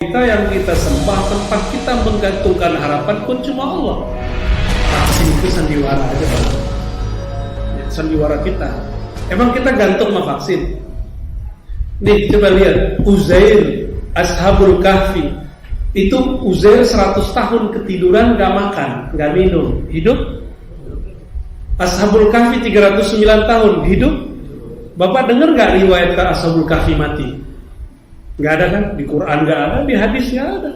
Kita yang kita sembah, tempat kita menggantungkan harapan pun cuma Allah. Vaksin itu sandiwara aja Pak. Sandiwara kita. Emang kita gantung sama vaksin? Nih coba lihat Uzair, Ashabul Kahfi. Itu Uzair 100 tahun ketiduran, gak makan, gak minum, hidup. Ashabul Kahfi 309 tahun, hidup. Bapak dengar gak riwayat Ashabul Kahfi mati? Gak ada kan? Di Quran gak ada, di hadis gak ada.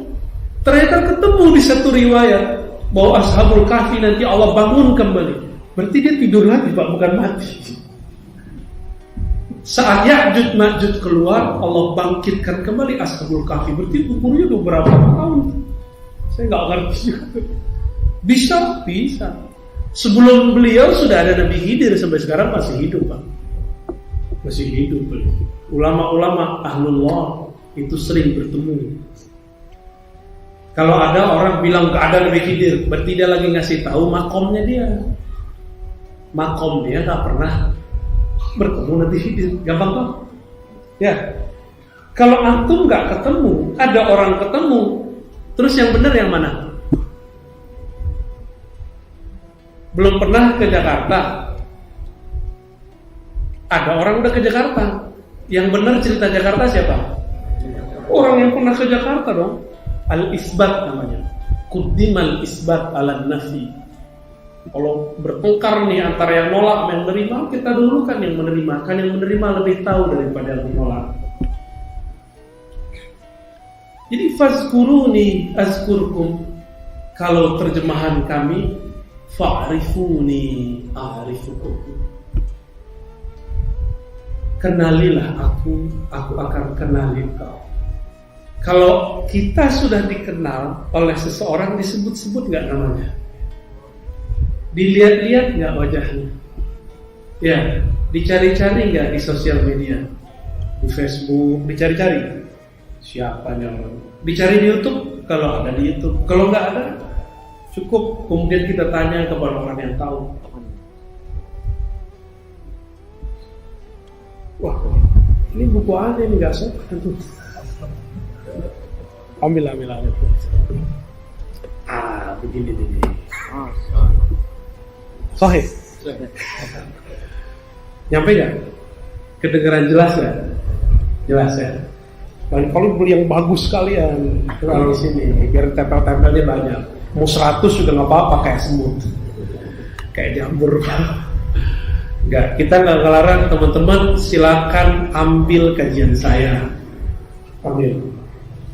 Ternyata ketemu di satu riwayat bahwa Ashabul Kahfi nanti Allah bangun kembali. Berarti dia tidur lagi Pak, bukan mati. Saat Ya'juj Ma'juj keluar, Allah bangkitkan kembali Ashabul Kahfi. Berarti umurnya udah berapa tahun? Saya gak ngerti juga. Bisa. Sebelum beliau sudah ada Nabi Khidir, sampai sekarang masih hidup Pak. Masih hidup. Ulama-ulama ahlullah itu sering bertemu. Kalau ada orang bilang gak ada Nabi Khidir, berarti dia lagi ngasih tahu makomnya dia. Makom dia gak pernah bertemu Nabi Khidir. Gampang kok? Ya. Kalau antum gak ketemu, ada orang ketemu, terus yang benar yang mana? Belum pernah ke Jakarta. Ada orang udah ke Jakarta. Yang benar cerita Jakarta siapa? Orang yang pernah ke Jakarta dong. Al-isbat namanya. Quddimal isbat ala nafi. Kalau bertengkar nih antara yang nolak sama yang menerima, kita dulu kan yang menerima. Kan yang menerima lebih tahu daripada yang menolak. Jadi fazkuruni azkurkum. Kalau terjemahan kami, fa'rifuni a'rifukum. Kenalilah aku akan kenali kau. Kalau kita sudah dikenal oleh seseorang, disebut-sebut nggak namanya? Dilihat-lihat nggak wajahnya? Ya, dicari-cari nggak di sosial media, di Facebook, dicari-cari siapanya orang. Dicari di YouTube, kalau ada di YouTube. Kalau nggak ada, cukup kemudian kita tanya kepada orang yang tahu. Wah, ini buku aneh ini nggak sopan tuh. Ambil. Begini. Sahih. Nyampe nggak? Kedengeran jelas ya? Jelas ya. Kalau beli yang bagus sekalian, kalau di sini biar tempel-tempelnya banyak. Mau 100 juga nggak apa-apa, kayak semut, kayak jamur. Enggak, kita nggak ngelarang teman-teman, silakan ambil kajian saya, ambil.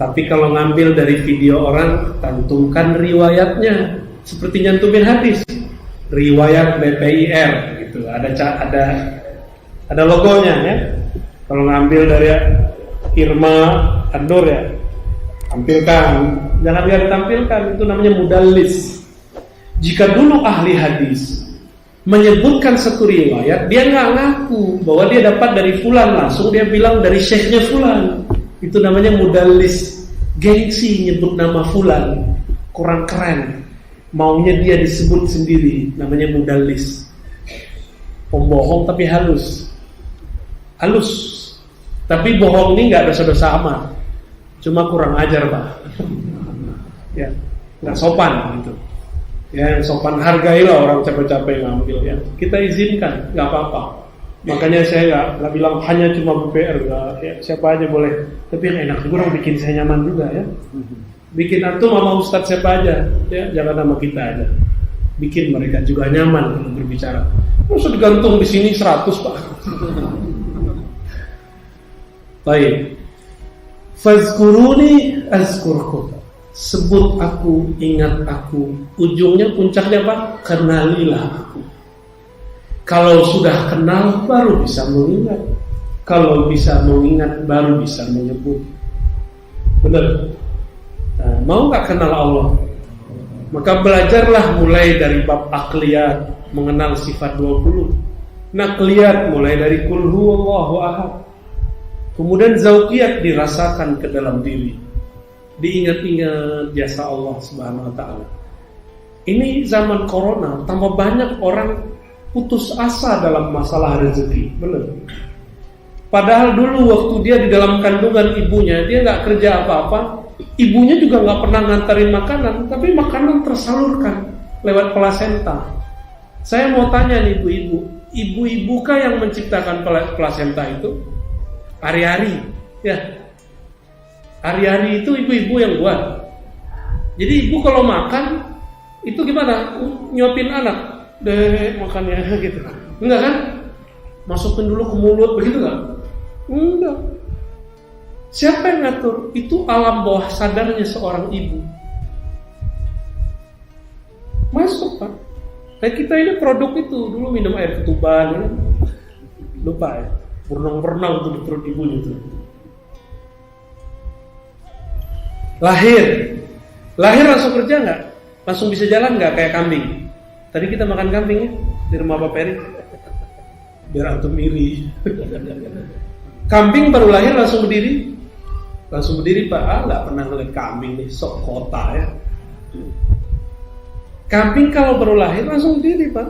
Tapi kalau ngambil dari video orang, cantumkan riwayatnya, seperti nyantumin hadis, riwayat BPIR, gitu. Ada logonya ya. Kalau ngambil dari Irma An-Nur ya, tampilkan. Jangan biar ditampilkan, itu namanya mudallis. Jika dulu ahli hadis menyebutkan satu riwayat, dia nggak ngaku bahwa dia dapat dari fulan, langsung dia bilang dari syekhnya fulan. Itu namanya mudallis. Gengsi nyebut nama fulan, kurang keren, maunya dia disebut sendiri, namanya mudallis. Pembohong tapi halus. Tapi bohong ini nggak dosa-dosa amat, cuma kurang ajar Pak. Ya, nggak sopan gitu. Ya, yang sopan hargailah orang capek-capek ngambil ya. Kita izinkan, nggak apa-apa. Makanya saya nggak bilang hanya cuma BPR, ya, siapa aja boleh. Tapi yang enak juga, bikin saya nyaman juga ya. Bikin antum sama ustadz siapa aja, ya, jangan sama kita aja. Bikin mereka juga nyaman untuk berbicara. Masa digantung di sini 100 Pak. Baik. Fazkuruni azkurkum. Sebut aku, ingat aku. Ujungnya, puncaknya Pak, kenalilah aku. Kalau sudah kenal baru bisa mengingat. Kalau bisa mengingat baru bisa menyebut. Benar? Nah, mau gak kenal Allah? Maka belajarlah mulai dari bab akliyat, mengenal sifat 20. Nakliyat mulai dari kul huwallahu ahad. Kemudian zauqiyat dirasakan ke dalam diri. Diingat-ingat jasa Allah Subhanahu wa taala. Ini zaman corona, tambah banyak orang putus asa dalam masalah rezeki, benar. Padahal dulu waktu dia di dalam kandungan ibunya, dia nggak kerja apa-apa, ibunya juga nggak pernah nganterin makanan, tapi makanan tersalurkan lewat plasenta. Saya mau tanya nih ibu-ibu kah yang menciptakan plasenta itu? Ari-ari, ya. Ari-ari itu ibu-ibu yang buat. Jadi ibu kalau makan itu gimana? Nyuapin anak, deh makannya gitu. Enggak kan? Masukin dulu ke mulut begitu nggak? Enggak. Siapa yang ngatur? Itu alam bawah sadarnya seorang ibu. Masuk Pak. Nah kita ini produk itu dulu minum air ketuban, lupa ya, berenang-berenang tuh di perut ibunya tuh. Lahir langsung kerja nggak? Langsung bisa jalan nggak kayak kambing? Tadi kita makan kambing ya di rumah Pak Peri. Biar antum iri. Kambing baru lahir langsung berdiri. Langsung berdiri Pak. Nggak pernah ngeliat kambing nih, sok kota ya. Kambing kalau baru lahir langsung berdiri Pak.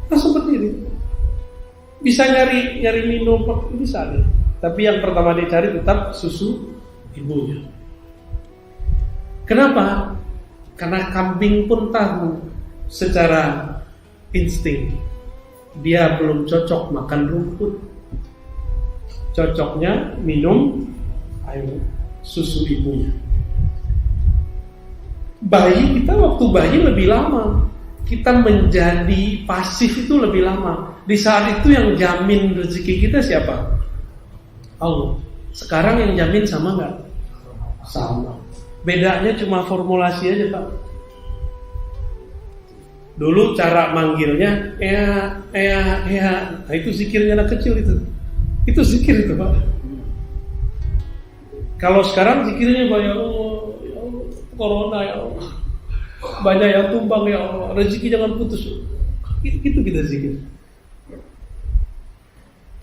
Langsung berdiri. Bisa nyari minum bisa nih. Tapi yang pertama dicari tetap susu ibunya. Kenapa? Karena kambing pun tahu secara insting dia belum cocok makan rumput. Cocoknya minum air susu ibunya. Bayi kita waktu bayi lebih lama. Kita menjadi pasif itu lebih lama. Di saat itu yang jamin rezeki kita siapa? Allah. Sekarang yang jamin sama nggak? Sama. Bedanya cuma formulasi aja Pak. Dulu cara manggilnya Nah itu zikirnya anak kecil itu. Itu zikir itu Pak. Kalau sekarang zikirnya banyak corona ya Allah, banyak yang tumbang ya Allah, rezeki jangan putus. Itu kita zikir.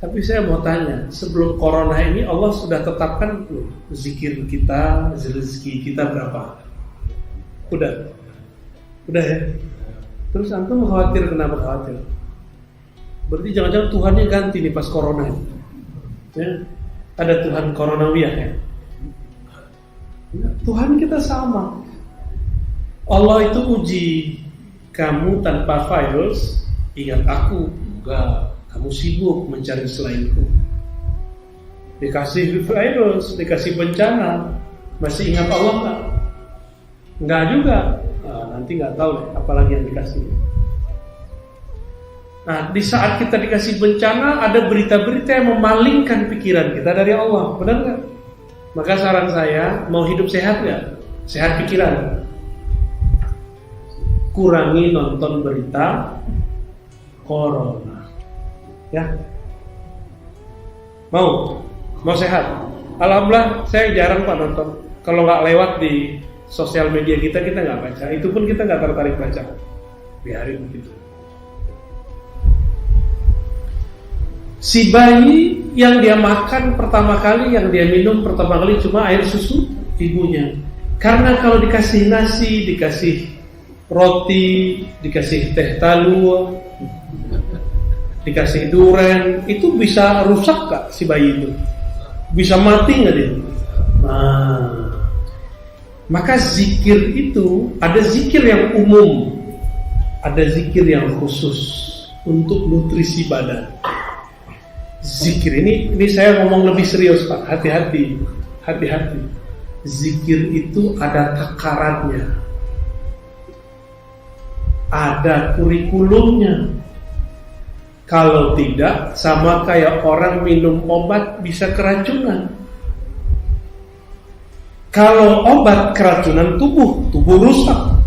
Tapi saya mau tanya, sebelum corona ini Allah sudah tetapkan zikir kita, rezeki kita berapa? Udah ya. Terus antum khawatir, kenapa khawatir? Berarti jangan-jangan Tuhannya ganti nih pas corona ini. Ya, ada Tuhan Coronawiyah ya. Tuhan kita sama. Allah itu uji kamu tanpa virus, ingat aku. Enggak, kamu sibuk mencari selainku. Dikasih virus, dikasih bencana, masih ingat Allah enggak? Enggak juga. Nah, nanti enggak tahu deh apalagi yang dikasih. Nah, di saat kita dikasih bencana, ada berita-berita yang memalingkan pikiran kita dari Allah, benar nggak? Maka saran saya, mau hidup sehat nggak? Sehat pikiran. Kurangi nonton berita corona, ya. Mau sehat. Alhamdulillah, saya jarang Pak nonton. Kalau nggak lewat di sosial media kita nggak baca. Itu pun kita nggak tertarik baca. Biarin begitu. Si bayi yang dia makan pertama kali, yang dia minum pertama kali cuma air susu ibunya. Karena kalau dikasih nasi, dikasih roti, dikasih teh talua, dikasih duren, itu bisa rusak gak si bayi itu? Bisa mati gak dia? Nah, maka zikir itu, ada zikir yang umum, ada zikir yang khusus untuk nutrisi badan. Zikir ini saya ngomong lebih serius Pak, hati-hati. Zikir itu ada takarannya, ada kurikulumnya. Kalau tidak, sama kayak orang minum obat bisa keracunan. Kalau obat keracunan tubuh rusak.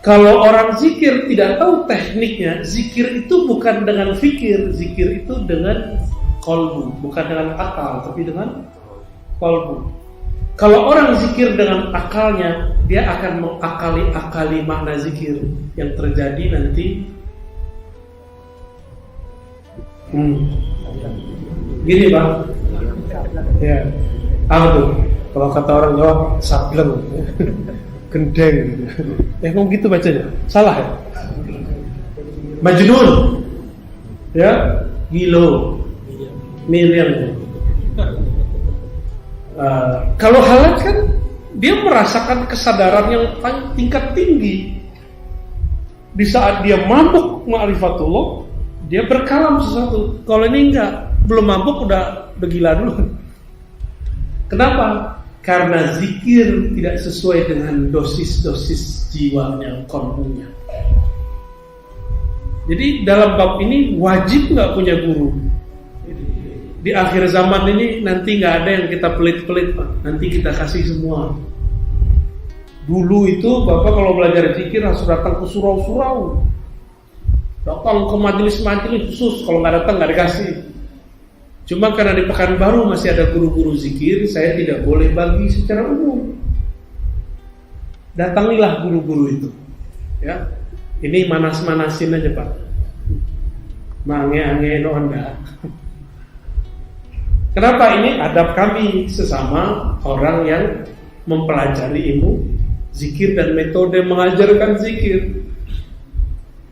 Kalau orang zikir tidak tahu tekniknya, zikir itu bukan dengan fikir, zikir itu dengan qalbu, bukan dengan akal, tapi dengan qalbu. Kalau orang zikir dengan akalnya, dia akan mengakali makna zikir yang terjadi nanti. Gini Pak, ya, apa tuh? Kalau kata orang Jawa, sableng. Gendeng, ngomong gitu bacanya, salah ya? Majnun, ya, gilo, miriam. Kalau halat kan dia merasakan kesadaran yang tingkat tinggi. Di saat dia mabuk ma'rifatullah, dia berkalam sesuatu. Kalau ini enggak, belum mabuk udah gila dulu. Kenapa? Karena zikir tidak sesuai dengan dosis-dosis jiwanya, kolbunya. Jadi dalam bab ini wajib nggak punya guru. Di akhir zaman ini nanti nggak ada yang kita pelit-pelit, Pak. Nanti kita kasih semua. Dulu itu Bapak kalau belajar zikir harus datang ke surau-surau, datang ke majelis-majelis khusus. Kalau nggak datang nggak dikasih. Cuma karena di Pekanbaru masih ada guru-guru zikir, saya tidak boleh bagi secara umum. Datangilah guru-guru itu. Ya, ini manas-manasin aja Pak. Mange-ange no Anda. Kenapa ini adab kami sesama orang yang mempelajari ilmu zikir dan metode mengajarkan zikir.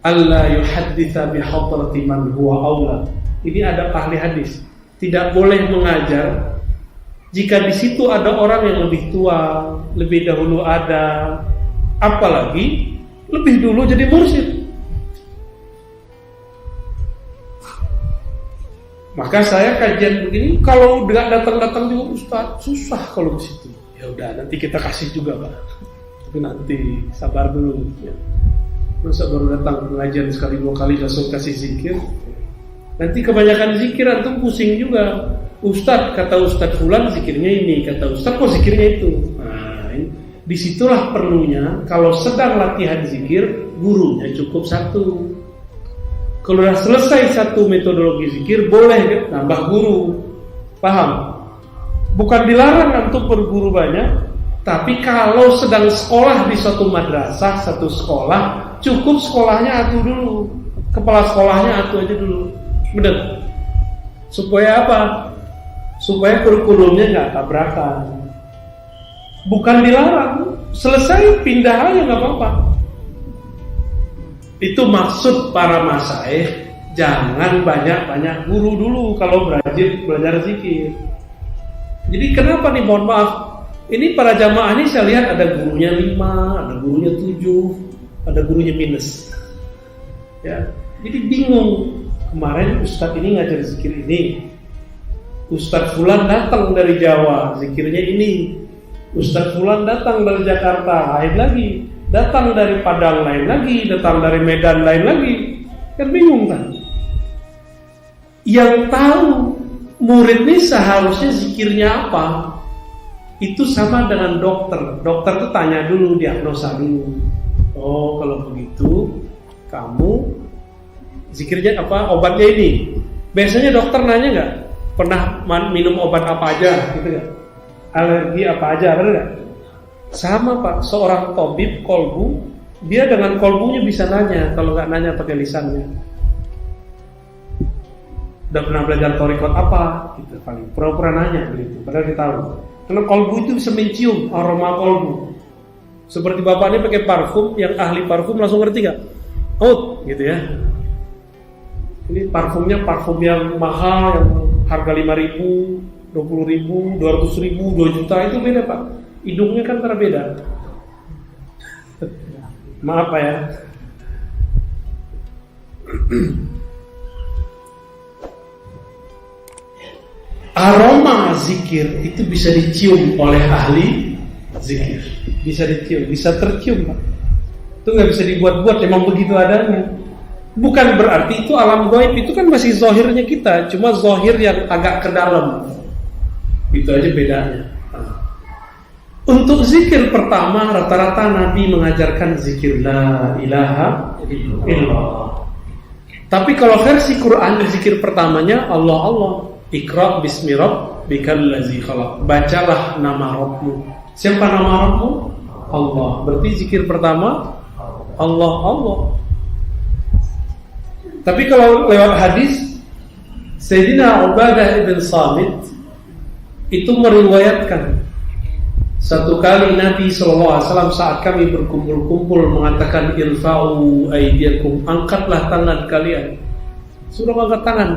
Allah yuhadditha bihadrati man huwa aula. Ini ada ahli hadis. Tidak boleh mengajar jika di situ ada orang yang lebih tua, lebih dahulu ada, apalagi lebih dulu jadi mursyid. Maka saya kajian begini, kalau nggak datang-datang juga Ustaz, susah kalau di situ. Ya udah, nanti kita kasih juga Pak. Tapi nanti sabar dulu. Ya. Masa baru datang pengajian sekali 2 kali langsung kasih zikir. Nanti kebanyakan zikir antum pusing juga. Ustaz, kata Ustaz fulan zikirnya ini, kata Ustaz kok zikirnya itu. Nah, disitulah perlunya kalau sedang latihan zikir, gurunya cukup satu. Kalau sudah selesai satu metodologi zikir, boleh nambah guru. Paham? Bukan dilarang antum berguru banyak, tapi kalau sedang sekolah di suatu madrasah, satu sekolah, cukup sekolahnya atu dulu. Kepala sekolahnya atu aja dulu. Benar. Supaya apa? Supaya kurikulumnya nggak tabrakan. Bukan dilarang, selesai pindah aja nggak apa-apa. Itu maksud para masyayikh, jangan banyak-banyak guru dulu kalau belajar zikir. Jadi kenapa nih, mohon maaf, ini para jamaah ini saya lihat ada gurunya 5, ada gurunya 7, ada gurunya minus. Ya, jadi bingung. Kemarin Ustadz ini ngajar zikir ini, Ustadz Fulan datang dari Jawa, zikirnya ini. Ustadz Fulan datang dari Jakarta, lain lagi. Datang dari Padang, lain lagi. Datang dari Medan, lain lagi. Kan bingung kan? Yang tahu murid ini seharusnya zikirnya apa, itu sama dengan dokter. Dokter tuh tanya dulu, diagnosa dulu. Oh, kalau begitu kamu zikirnya apa, obatnya ini. Biasanya dokter nanya nggak, pernah minum obat apa aja, gitu nggak? Alergi apa aja, benar nggak? Sama Pak, seorang tabib kolbu, dia dengan kolbunya bisa nanya, kalau nggak nanya pakai lisannya. Udah pernah belajar thariqat apa? Gitu paling pura-pura nanya begitu, padahal dia tahu. Karena kolbu itu bisa mencium aroma kolbu. Seperti bapak ini pakai parfum, yang ahli parfum langsung ngerti nggak? Out, gitu ya. Ini parfumnya parfum yang mahal, yang harga 5.000, 20.000, 200.000, 2 juta, itu beda Pak. Hidungnya kan berbeda. Maaf Pak ya. Aroma zikir itu bisa dicium oleh ahli zikir. Bisa dicium, bisa tercium Pak. Itu nggak bisa dibuat-buat, memang begitu adanya. Bukan berarti itu alam gaib, itu kan masih zahirnya kita, cuma zahir yang agak ke dalam. Itu aja bedanya. Untuk zikir pertama, rata-rata Nabi mengajarkan zikir la ilaha illallah. Tapi kalau versi Quran, zikir pertamanya Allah Allah. Iqra bismi rabbikal ladzi khalaq. Bacalah nama Rabbmu. Siapa nama Rabbmu? Allah. Berarti zikir pertama Allah Allah. Tapi kalau lewat hadis, Sayyidina Ubadah ibn Samit itu meriwayatkan, satu kali Nabi SAW saat kami berkumpul-kumpul mengatakan irfa'u aydiyakum, angkatlah tangan kalian. Suruh angkat tangan.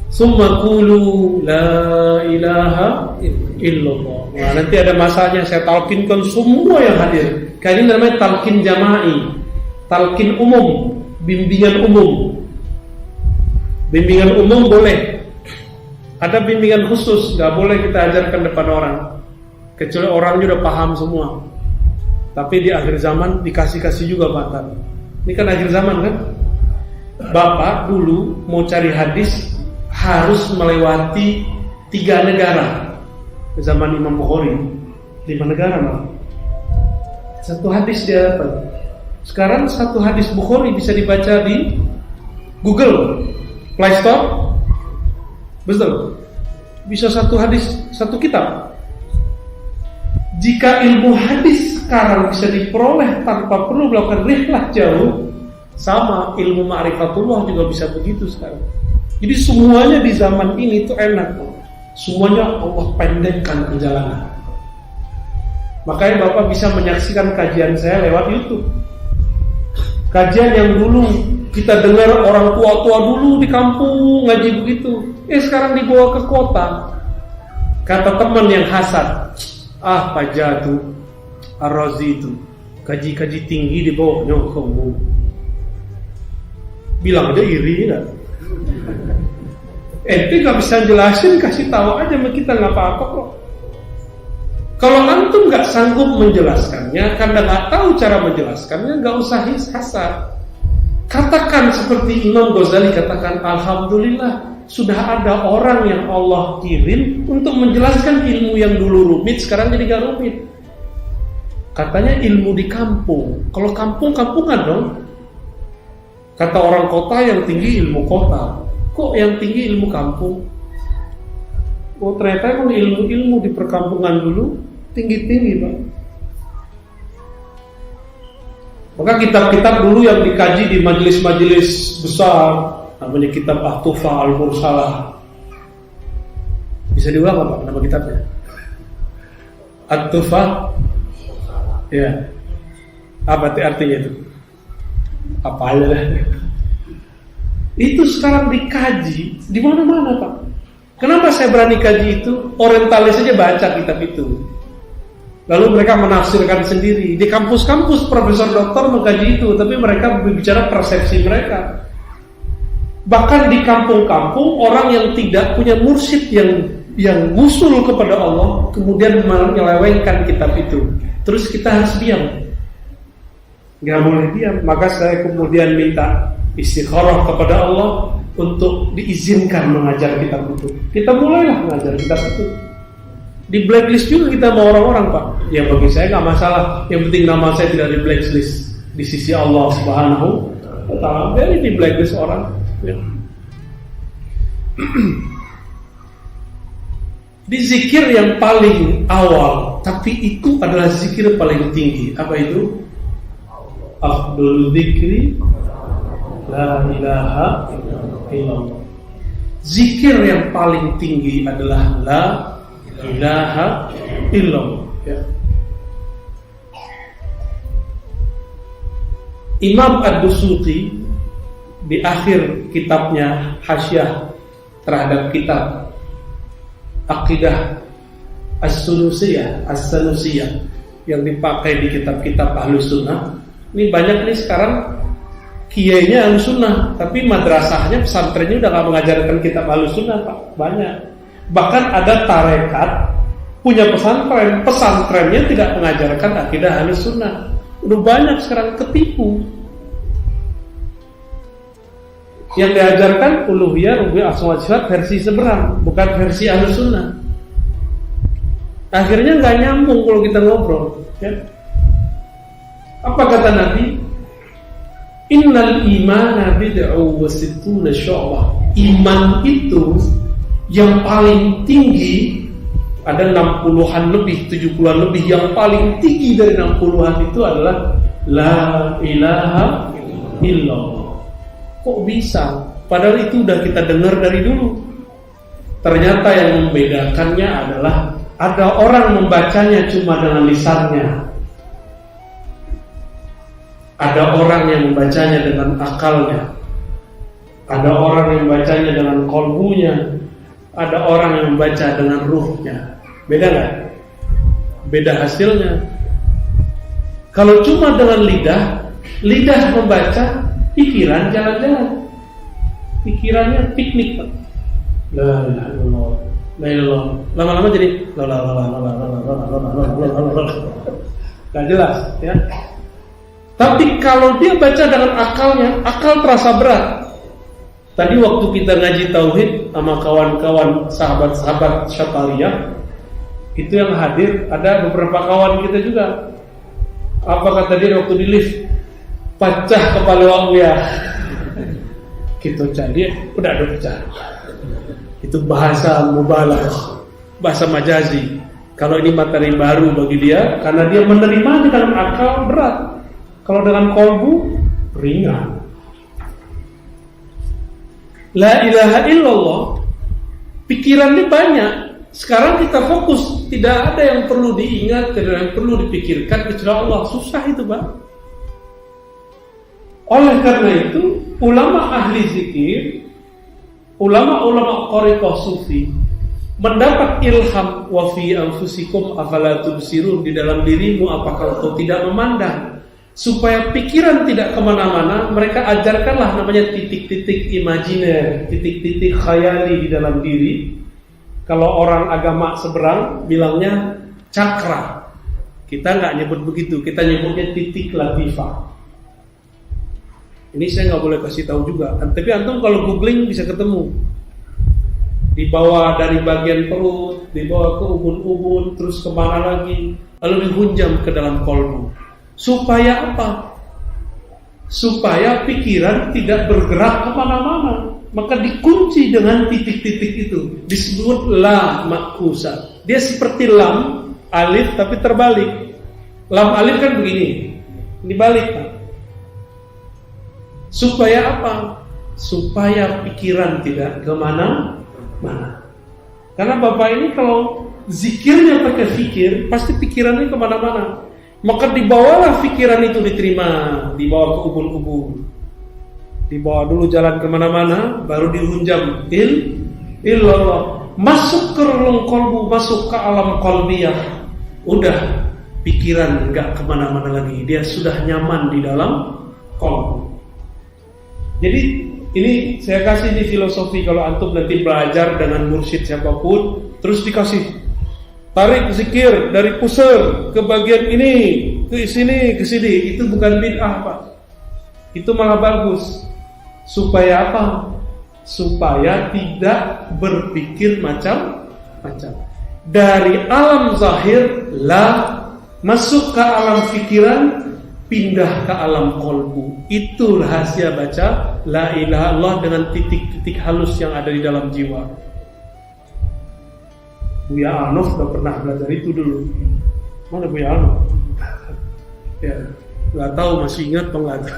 Summa qulu la ilaha illallah. Nah, nanti ada masanya saya talkinkan semua yang hadir. Kayak ini namanya talkin jama'i, talkin umum, bimbingan umum. Bimbingan umum boleh. Ada bimbingan khusus, nggak boleh kita ajarkan depan orang, kecuali orangnya udah paham semua. Tapi di akhir zaman dikasih juga Pak. Ini kan akhir zaman kan. Bapak dulu mau cari hadis harus melewati 3 negara. Zaman Imam Bukhari 5 negara Pak. Satu hadis dia dapat. Sekarang satu hadis Bukhari bisa dibaca di Google Play Store. Betul. Bisa satu hadis, satu kitab. Jika ilmu hadis sekarang bisa diperoleh tanpa perlu melakukan rihlah jauh, sama ilmu ma'rifatullah juga bisa begitu sekarang. Jadi semuanya di zaman ini tuh enak. Semuanya Allah pendekkan perjalanan. Makanya Bapak bisa menyaksikan kajian saya lewat YouTube. Kajian yang dulu kita dengar orang tua-tua dulu di kampung ngaji begitu, sekarang dibawa ke kota. Kata teman yang hasad, Pak Jatuh Ar-Razi itu kaji-kaji tinggi dibawa ke umum. Bilang aja iri kan? Ente gak bisa jelasin, kasih tahu aja sama kita, nggak apa-apa kok. Kalau antum nggak sanggup menjelaskannya karena nggak tahu cara menjelaskannya, nggak usah hasad. Katakan seperti Imam Ghazali katakan, alhamdulillah sudah ada orang yang Allah kirim untuk menjelaskan ilmu yang dulu rumit sekarang jadi gak rumit. Katanya ilmu di kampung. Kalau kampung-kampungan dong. Kata orang kota yang tinggi ilmu kota. Kok yang tinggi ilmu kampung? Oh ternyata emang ilmu-ilmu di perkampungan dulu tinggi-tinggi Pak. Maka kitab-kitab dulu yang dikaji di majelis-majelis besar, namanya kitab At-Tuhfah Al-Mursalah. Bisa diulang Pak nama kitabnya? At-Tuhfah. Ya. Apa artinya itu? Apa aja deh. Itu sekarang dikaji di mana-mana Pak. Kenapa saya berani kaji itu? Orientalis saja baca kitab itu. Lalu mereka menafsirkan sendiri. Di kampus-kampus profesor doktor mengkaji itu, tapi mereka berbicara persepsi mereka. Bahkan di kampung-kampung orang yang tidak punya mursyid yang ngusul kepada Allah, kemudian menyelewengkan kitab itu. Terus kita harus diam. Nggak boleh diam. Maka saya kemudian minta istikharah kepada Allah untuk diizinkan mengajar kitab itu. Kita mulailah mengajar kitab itu. Di blacklist juga kita mau orang-orang Pak. Yang bagi saya nggak masalah. Yang penting nama saya tidak di blacklist di sisi Allah Subhanahu wa Ta'ala. Biar di blacklist orang. Ya. Di zikir yang paling awal, tapi itu adalah zikir paling tinggi. Apa itu? Afdhul dzikri la ilaha illallah. Zikir yang paling tinggi adalah la ilaha illallah. Ya. Imam Ad-Dusuti di akhir kitabnya Hasyiah terhadap kitab Aqidah As-Sunusiyah yang dipakai di kitab-kitab Ahlus Sunnah. Ini banyak nih sekarang kiainya Ahlus Sunnah, tapi madrasahnya, pesantrennya udah gak mengajarkan kitab Ahlus Sunnah Pak. Banyak. Bahkan ada tarekat punya pesantren, pesantrennya tidak mengajarkan akidah Ahlus Sunnah. Udah banyak sekarang ketipu. Yang diajarkan uluhiyah, rububiyah, asma wa sifat versi seberang, bukan versi Ahlus Sunnah. Akhirnya nggak nyambung kalau kita ngobrol. Ya. Apa kata Nabi? Innal imana bid'u wa sittuna syu'bah. Iman itu yang paling tinggi ada 60-an lebih, 70-an lebih. Yang paling tinggi dari 60-an itu adalah la ilaha illallah. Kok bisa? Padahal itu udah kita dengar dari dulu. Ternyata yang membedakannya adalah ada orang membacanya cuma dengan lisannya, ada orang yang membacanya dengan akalnya, ada orang yang membacanya dengan kolbunya, ada orang yang membaca dengan ruhnya. Beda nggak? beda hasilnya. Kalau cuma dengan lidah membaca, pikiran jalan-jalan, pikirannya piknik, Pak. La ilaha illallah, la ilallah. Lama-lama jadi nggak jelas, ya. Tapi kalau dia baca dengan akalnya, akal terasa berat. Tadi waktu kita ngaji tauhid sama kawan-kawan sahabat-sahabat Syataliyah, itu yang hadir ada beberapa kawan kita juga. Apa kata dia waktu di lift? Pecah kepala wawia. Gitu jadi udah ada pecah. Itu bahasa mubalah, bahasa majazi. Kalau ini materi baru bagi dia, karena dia menerima di dalam akal berat. Kalau dengan kolbu ringan. La ilaha illallah, pikiran ini banyak. Sekarang kita fokus, tidak ada yang perlu diingat, tidak ada yang perlu dipikirkan kecuali Allah. Susah itu, Pak. Oleh karena itu, ulama ahli zikir, ulama-ulama qariqah sufi mendapat ilham wa fi anfusikum afala tubsirun, di dalam dirimu apakah kau tidak memandang. Supaya pikiran tidak kemana-mana, mereka ajarkanlah namanya titik-titik imajiner, titik-titik khayali di dalam diri. Kalau orang agama seberang bilangnya cakra. Kita nggak nyebut begitu, kita nyebutnya titik latifah. Ini saya nggak boleh kasih tahu juga. Tapi antum kalau googling bisa ketemu. Dibawa dari bagian perut, dibawa ke ubun-ubun, terus kemana lagi, lalu dihunjam ke dalam kolbu. Supaya apa? Supaya pikiran tidak bergerak kemana-mana. Maka dikunci dengan titik-titik itu. Disebut la makusa. Dia seperti lam, alif tapi terbalik. Lam alif kan begini, dibalik kan? Supaya apa? Supaya pikiran tidak kemana-mana. Karena Bapak ini kalau zikirnya pakai fikir, pasti pikirannya kemana-mana. Maka dibawalah pikiran itu diterima, dibawa ke ubun-ubun, dibawa dulu jalan kemana-mana, baru dihunjam illallah, masuk ke relung kolbu, masuk ke alam kolbiyah. Udah, pikiran nggak kemana-mana lagi, dia sudah nyaman di dalam kolbu. Jadi ini saya kasih di filosofi, kalau antum nanti belajar dengan mursyid siapapun, terus dikasih tarik zikir dari pusar ke bagian ini, ke sini, itu bukan bid'ah, Pak. Itu malah bagus. Supaya apa? Supaya tidak berpikir macam-macam. Dari alam zahir masuk ke alam pikiran, pindah ke alam kolbu. Itu rahasia baca la ilaha illallah dengan titik-titik halus yang ada di dalam jiwa. Buya Anof udah pernah belajar itu dulu. Mana Buya Anof? Ya, nggak tahu, masih ingat atau nggak?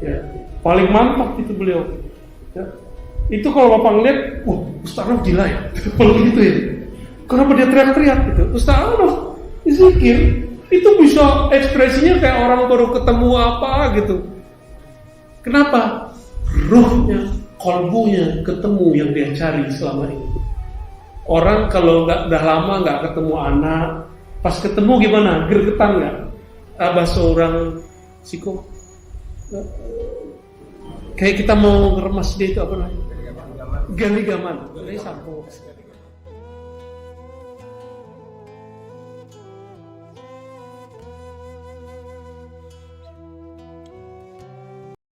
Ya, paling mantap itu beliau. Ya. Itu kalau Bapak ngeliat, Ustaz Anof gila ya. Kalau gitu ya. Kenapa dia teriak-teriak gitu? Ustaz Anof zikir itu bisa ekspresinya kayak orang baru ketemu apa gitu. Kenapa? Ruhnya, kolbunya ketemu yang dia cari selama ini. Orang kalau udah lama nggak ketemu anak, pas ketemu gimana? Gergetan nggak? Abah seorang psiko, kayak kita mau ngeremas dia itu apa namanya? Gali gaman. Gali sampo.